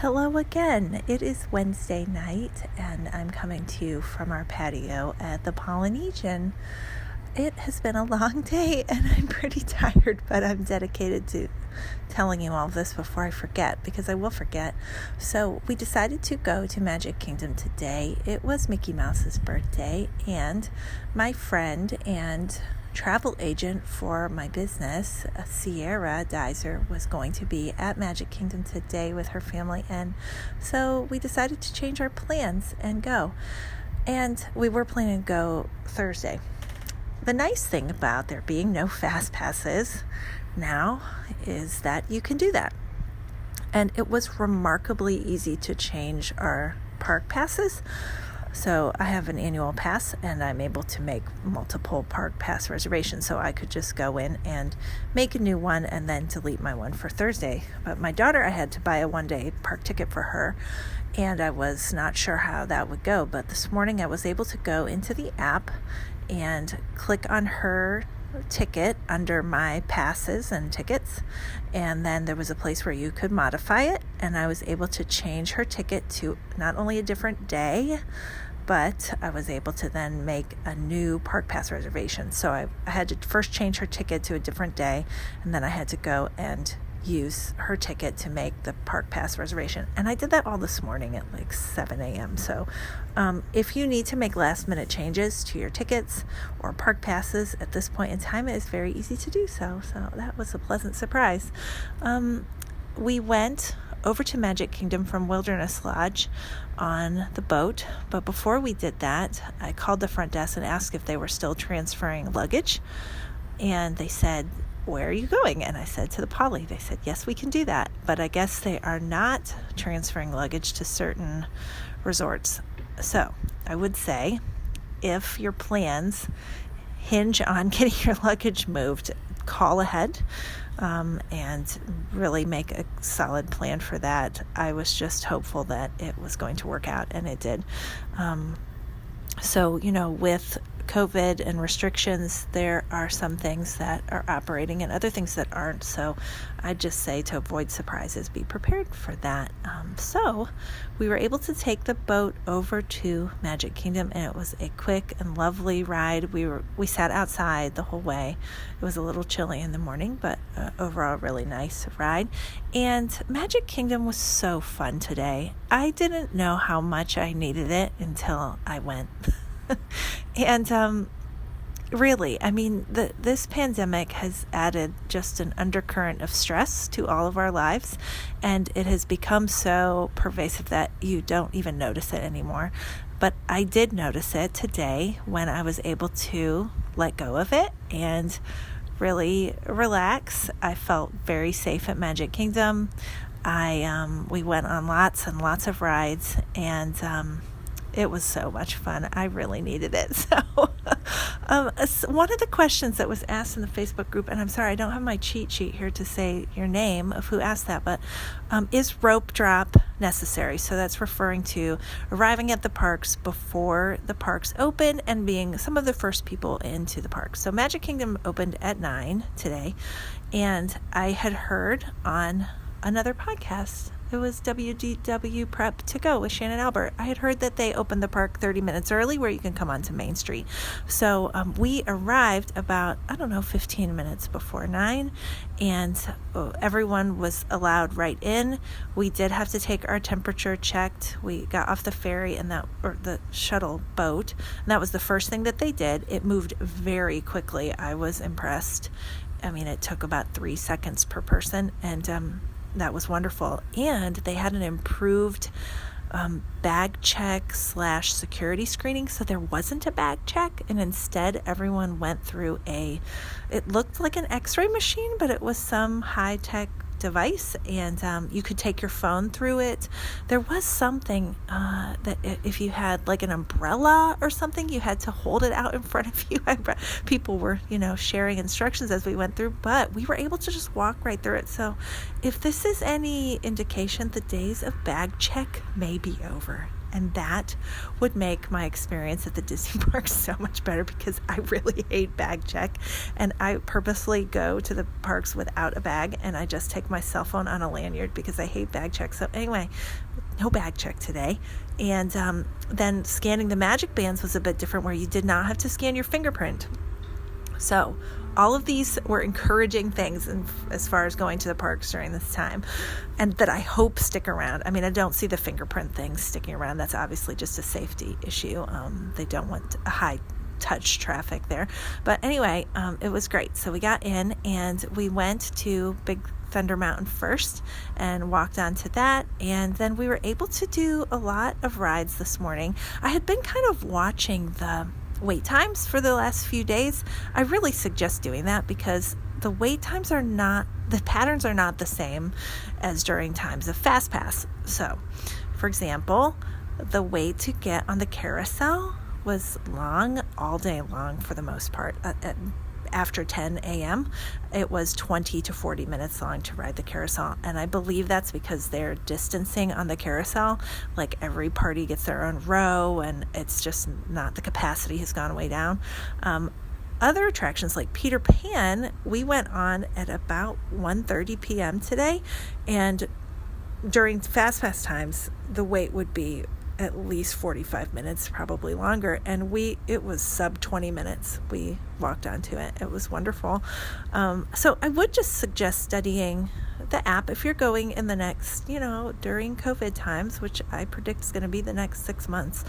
Hello again. It is Wednesday night, and I'm coming to you from our patio at the Polynesian. It has been a long day, and I'm pretty tired, but I'm dedicated to telling you all of this before I forget, because I will forget. So we decided to go to Magic Kingdom today. It was Mickey Mouse's birthday, and my friend and travel agent for my business, Sierra Dizer, was going to be at Magic Kingdom today with her family, and so we decided to change our plans and go. And we were planning to go Thursday. The nice thing about there being no fast passes now is that you can do that. And it was remarkably easy to change our park passes. So I have an annual pass, and I'm able to make multiple park pass reservations. So I could just go in and make a new one and then delete my one for Thursday. But my daughter, I had to buy a one-day park ticket for her, and I was not sure how that would go. But this morning I was able to go into the app and click on her ticket under my passes and tickets, and then there was a place where you could modify it, and I was able to change her ticket to not only a different day, but I was able to then make a new park pass reservation. So I had to first change her ticket to a different day, and then I had to go and use her ticket to make the park pass reservation. And I did that all this morning at like 7 a.m. So if you need to make last minute changes to your tickets or park passes at this point in time, it is very easy to do so. So that was a pleasant surprise. We went over to Magic Kingdom from Wilderness Lodge on the boat. But before we did that, I called the front desk and asked if they were still transferring luggage. And they said, "Where are you going?" And I said, "To the Poly." They said, "Yes, we can do that." But I guess they are not transferring luggage to certain resorts. So I would say if your plans hinge on getting your luggage moved, call ahead and really make a solid plan for that. I was just hopeful that it was going to work out, and it did. So, with COVID and restrictions, there are some things that are operating and other things that aren't. So I'd just say to avoid surprises, be prepared for that. So we were able to take the boat over to Magic Kingdom, and it was a quick and lovely ride. We sat outside the whole way. It was a little chilly in the morning, but overall really nice ride. And Magic Kingdom was so fun today. I didn't know how much I needed it until I went. And really, this pandemic has added just an undercurrent of stress to all of our lives, and it has become so pervasive that you don't even notice it anymore. But I did notice it today when I was able to let go of it and really relax. I felt very safe at Magic Kingdom. We went on lots and lots of rides, and it was so much fun. I really needed it. So one of the questions that was asked in the Facebook group, and I'm sorry, I don't have my cheat sheet here to say your name of who asked that, but is rope drop necessary? So that's referring to arriving at the parks before the parks open and being some of the first people into the parks. So Magic Kingdom opened at 9 today, and I had heard on another podcast, it was WDW Prep to Go with Shannon Albert. I had heard that they opened the park 30 minutes early where you can come onto Main Street. So we arrived about, 15 minutes before 9, and everyone was allowed right in. We did have to take our temperature checked. We got off the ferry or the shuttle boat, and that was the first thing that they did. It moved very quickly. I was impressed. It took about 3 seconds per person, and that was wonderful. And they had an improved bag check / security screening. So there wasn't a bag check, and instead everyone went through it looked like an x-ray machine, but it was some high-tech device, and you could take your phone through it. There was something that if you had like an umbrella or something, you had to hold it out in front of you. People were, sharing instructions as we went through, but we were able to just walk right through it. So if this is any indication, the days of bag check may be over. And that would make my experience at the Disney parks so much better, because I really hate bag check. And I purposely go to the parks without a bag, and I just take my cell phone on a lanyard because I hate bag check. So anyway, no bag check today. And then scanning the Magic Bands was a bit different, where you did not have to scan your fingerprint. So all of these were encouraging things as far as going to the parks during this time, and that I hope stick around. I mean, I don't see the fingerprint thing sticking around. That's obviously just a safety issue. They don't want a high touch traffic there. But anyway, it was great. So we got in and we went to Big Thunder Mountain first and walked onto that, and then we were able to do a lot of rides this morning. I had been kind of watching the wait times for the last few days. I really suggest doing that, because the wait times the patterns are not the same as during times of Fast Pass. So, for example, the wait to get on the carousel was long, all day long for the most part. After 10 a.m., it was 20 to 40 minutes long to ride the carousel. And I believe that's because they're distancing on the carousel. Like, every party gets their own row, and it's just not, the capacity has gone way down. Other attractions like Peter Pan, we went on at about 1:30 p.m. today. And during Fast Pass times, the wait would be at least 45 minutes, probably longer. And it was sub 20 minutes. We walked onto it. It was wonderful. So I would just suggest studying the app if you're going in the next, during COVID times, which I predict is going to be the next 6 months,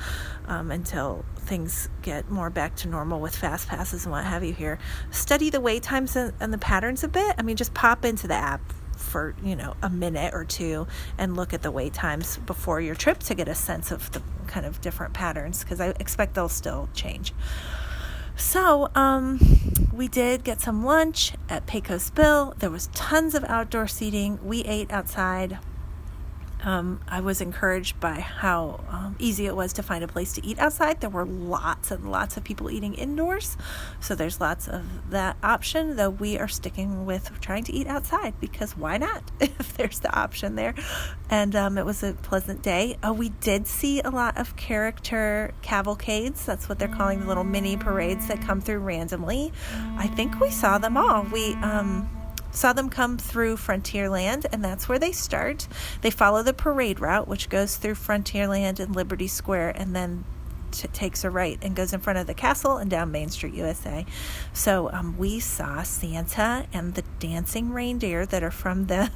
until things get more back to normal with fast passes and what have you here. Study the wait times and the patterns a bit. I mean, just pop into the app for a minute or two and look at the wait times before your trip to get a sense of the kind of different patterns, because I expect they'll still change. So we did get some lunch at Pecos Bill. There was tons of outdoor seating. We ate outside. I was encouraged by how easy it was to find a place to eat outside. There were lots and lots of people eating indoors, so there's lots of that option, though we are sticking with trying to eat outside, because why not, if there's the option there. And it was a pleasant day. We did see a lot of character cavalcades. That's what they're calling the little mini parades that come through randomly. I think we saw them all. We saw them come through Frontierland, and that's where they start. They follow the parade route, which goes through Frontierland and Liberty Square, and then takes a right and goes in front of the castle and down Main Street, USA. So we saw Santa and the dancing reindeer that are from the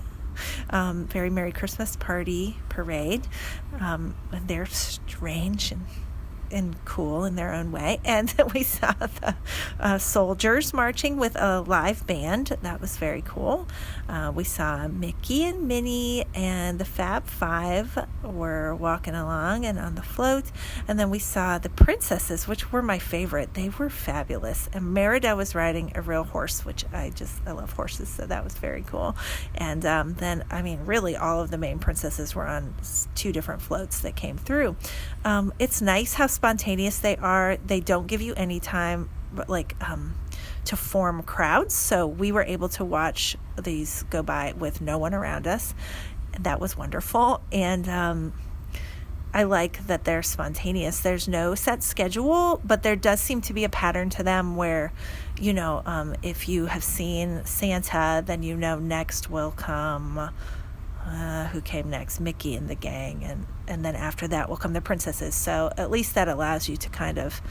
Very Merry Christmas Party parade. And they're strange and cool in their own way. And we saw the soldiers marching with a live band. That was very cool. We saw Mickey and Minnie and the Fab Five were walking along and on the float. And then we saw the princesses, which were my favorite. They were fabulous. And Merida was riding a real horse, which I love horses, so that was very cool. And then, really all of the main princesses were on 2 different floats that came through. It's nice how spontaneous they are. They don't give you any time, to form crowds. So we were able to watch these go by with no one around us. That was wonderful. And I like that they're spontaneous. There's no set schedule, but there does seem to be a pattern to them where, if you have seen Santa, then next will come, who came next? Mickey and the gang. And then after that will come the princesses. So at least that allows you to kind of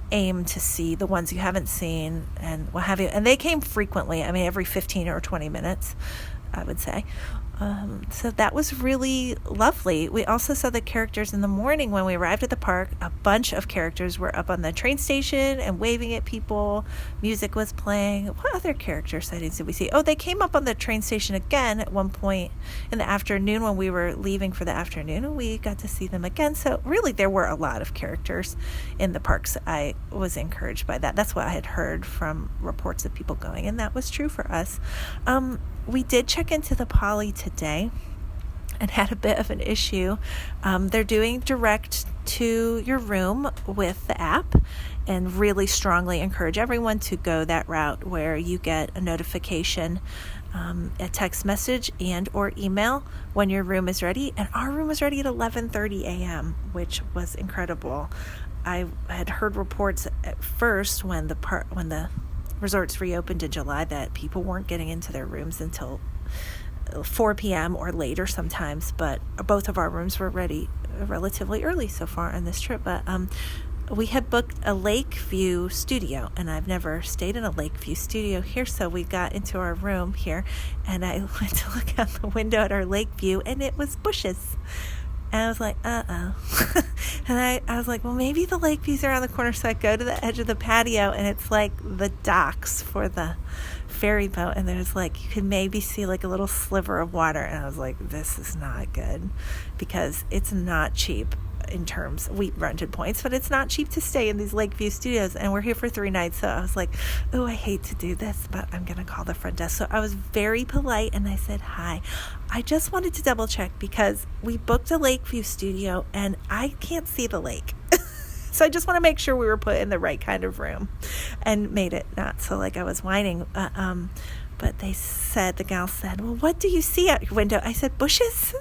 aim to see the ones you haven't seen and what have you. And they came frequently. Every 15 or 20 minutes, I would say. So that was really lovely. We also saw the characters in the morning when we arrived at the park. A bunch of characters were up on the train station and waving at people. Music was playing. What other character sightings did we see? Oh, they came up on the train station again at one point in the afternoon when we were leaving for the afternoon, and we got to see them again. So really there were a lot of characters in the parks. I was encouraged by that. That's what I had heard from reports of people going, and that was true for us. We did check into the Poly today. and had a bit of an issue. They're doing direct to your room with the app, and really strongly encourage everyone to go that route where you get a notification, a text message and or email when your room is ready. And our room was ready at 11:30 a.m., which was incredible. I had heard reports at first when the resorts reopened in July that people weren't getting into their rooms until 4 p.m. or later sometimes, but both of our rooms were ready relatively early so far on this trip. But we had booked a Lakeview studio, and I've never stayed in a Lakeview studio here, so we got into our room here, and I went to look out the window at our Lakeview, and it was bushes. And I was like, and I was like, well, maybe the Lakeview's around the corner. So I go to the edge of the patio, and it's like the docks for the ferry boat. And there's like, you can maybe see like a little sliver of water. And I was like, this is not good, because it's not cheap in terms, we rented points, but it's not cheap to stay in these Lakeview studios. And we're here for 3 nights. So I was like, oh, I hate to do this, but I'm going to call the front desk. So I was very polite, and I said, hi, I just wanted to double check because we booked a Lakeview studio and I can't see the lake. So I just want to make sure we were put in the right kind of room, and made it not so like I was whining. But the gal said, well, what do you see out your window? I said, bushes.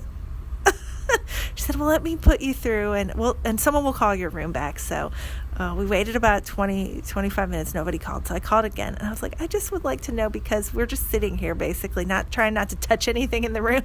She said, well, let me put you through, and someone will call your room back. So we waited about 25 minutes. Nobody called. So I called again, and I was like, I just would like to know, because we're just sitting here basically, trying not to touch anything in the room.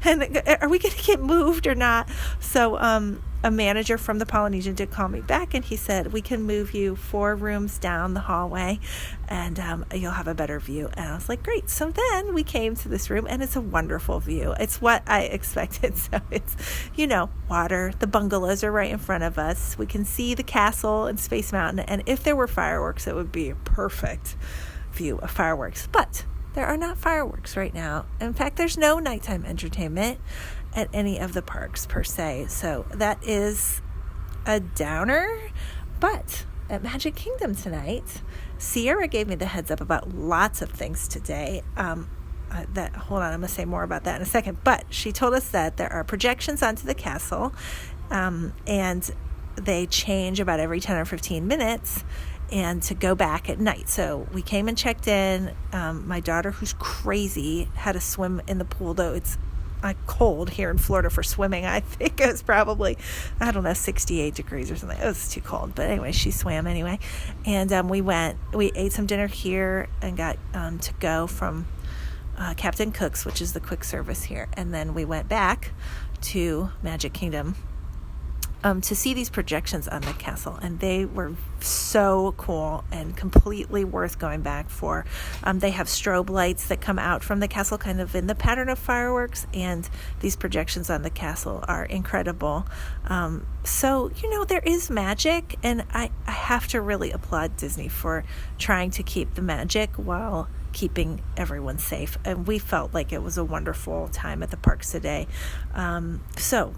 And are we going to get moved or not? So a manager from the Polynesian did call me back, and he said, we can move you 4 rooms down the hallway, and you'll have a better view. And I was like, great. So then we came to this room, and it's a wonderful view. It's what I expected. So it's, water. The bungalows are right in front of us. We can see the castle and Space Mountain. And if there were fireworks, it would be a perfect view of fireworks. But there are not fireworks right now. In fact, there's no nighttime entertainment at any of the parks per se. So that is a downer. But at Magic Kingdom tonight, Sierra gave me the heads up about lots of things today. Hold on, I'm going to say more about that in a second. But she told us that there are projections onto the castle, and they change about every 10 or 15 minutes, and to go back at night. So we came and checked in. My daughter, who's crazy, had to swim in the pool, though it's cold here in Florida for swimming. I think it was probably, 68 degrees or something. It was too cold. But anyway, she swam anyway. And we ate some dinner here and got to go from Captain Cook's, which is the quick service here. And then we went back to Magic Kingdom to see these projections on the castle, and they were so cool and completely worth going back for. They have strobe lights that come out from the castle kind of in the pattern of fireworks, and these projections on the castle are incredible. So there is magic, and I have to really applaud Disney for trying to keep the magic while keeping everyone safe, and we felt like it was a wonderful time at the parks today. So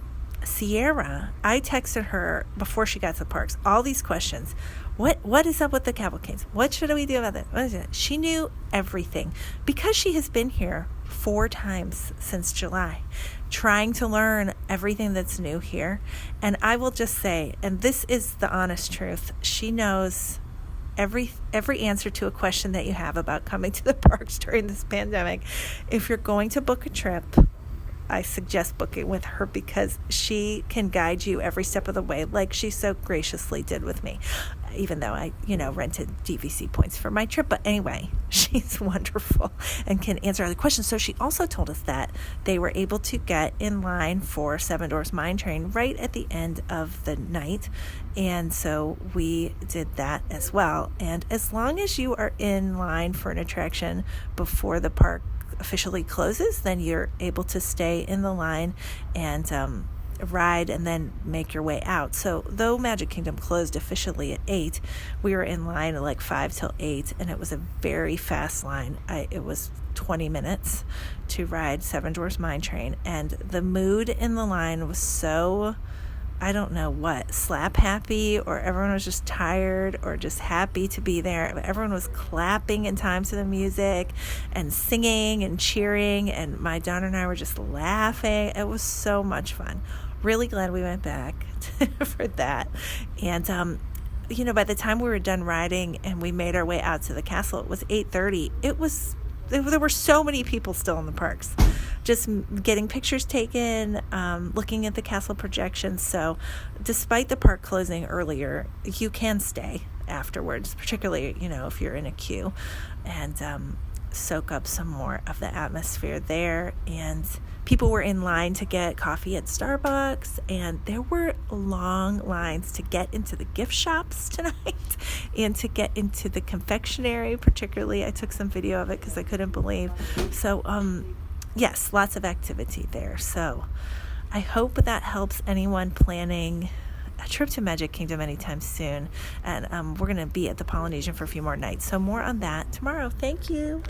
Sierra, I texted her before she got to the parks all these questions. What is up with the cavalcades? What should we do about that? What is it? She knew everything because she has been here 4 times since July, trying to learn everything that's new here. And I will just say, and this is the honest truth, she knows every answer to a question that you have about coming to the parks during this pandemic. If you're going to book a trip, I suggest booking with her, because she can guide you every step of the way, like she so graciously did with me, even though I, rented DVC points for my trip. But anyway, she's wonderful and can answer other questions. So she also told us that they were able to get in line for Seven Dwarfs Mine Train right at the end of the night. And so we did that as well. And as long as you are in line for an attraction before the park officially closes, then you're able to stay in the line and ride and then make your way out. So though Magic Kingdom closed officially at 8, we were in line at like 5 till 8, and it was a very fast line. It was 20 minutes to ride Seven Dwarfs Mine Train, and the mood in the line was so I don't know what, slap happy, or everyone was just tired or just happy to be there. Everyone was clapping in time to the music and singing and cheering, and my daughter and I were just laughing. It was so much fun. Really glad we went back for that. And by the time we were done riding and we made our way out to the castle, it was 8:30. There were so many people still in the parks, just getting pictures taken, looking at the castle projections. So despite the park closing earlier, you can stay afterwards, particularly, if you're in a queue, and soak up some more of the atmosphere there. And people were in line to get coffee at Starbucks, and there were long lines to get into the gift shops tonight and to get into the confectionery. Particularly, I took some video of it because I couldn't believe. So, yes, lots of activity there. So I hope that helps anyone planning a trip to Magic Kingdom anytime soon. And we're going to be at the Polynesian for a few more nights. So more on that tomorrow. Thank you.